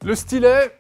Le stylet,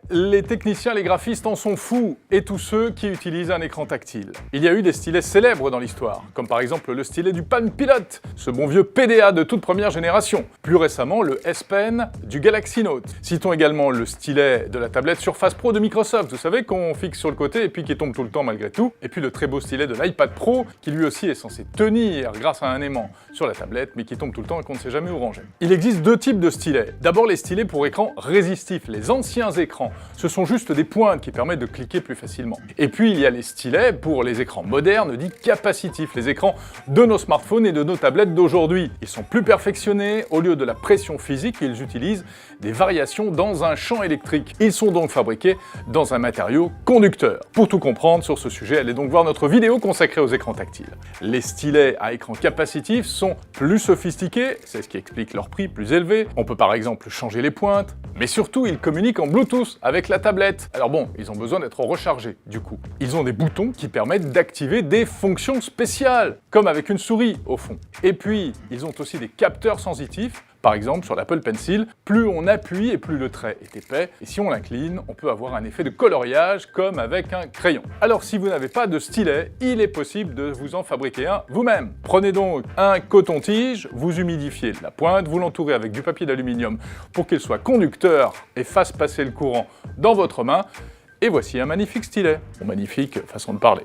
les techniciens, les graphistes en sont fous, et tous ceux qui utilisent un écran tactile. Il y a eu des stylets célèbres dans l'histoire, comme par exemple le stylet du Palm Pilot, ce bon vieux PDA de toute première génération. Plus récemment, le S Pen du Galaxy Note. Citons également le stylet de la tablette Surface Pro de Microsoft, vous savez, qu'on fixe sur le côté et puis qui tombe tout le temps malgré tout. Et puis le très beau stylet de l'iPad Pro, qui lui aussi est censé tenir grâce à un aimant sur la tablette, mais qui tombe tout le temps et qu'on ne sait jamais où ranger. Il existe deux types de stylets. D'abord les stylets pour écran résistifs, les anciens écrans. Ce sont juste des pointes qui permettent de cliquer plus facilement. Et puis il y a les stylets pour les écrans modernes, dits capacitifs, les écrans de nos smartphones et de nos tablettes d'aujourd'hui. Ils sont plus perfectionnés, au lieu de la pression physique, ils utilisent des variations dans un champ électrique. Ils sont donc fabriqués dans un matériau conducteur. Pour tout comprendre sur ce sujet, allez donc voir notre vidéo consacrée aux écrans tactiles. Les stylets à écran capacitif sont plus sophistiqués, c'est ce qui explique leur prix plus élevé. On peut par exemple changer les pointes, mais surtout ils communiquent en Bluetooth avec la tablette. Alors bon, ils ont besoin d'être rechargés du coup. Ils ont des boutons qui permettent d'activer des fonctions spéciales, comme avec une souris au fond. Et puis, ils ont aussi des capteurs sensitifs. Par exemple, sur l'Apple Pencil, plus on appuie et plus le trait est épais, et si on l'incline, on peut avoir un effet de coloriage comme avec un crayon. Alors si vous n'avez pas de stylet, il est possible de vous en fabriquer un vous-même. Prenez donc un coton-tige, vous humidifiez la pointe, vous l'entourez avec du papier d'aluminium pour qu'il soit conducteur et fasse passer le courant dans votre main, et voici un magnifique stylet. Bon, magnifique façon de parler.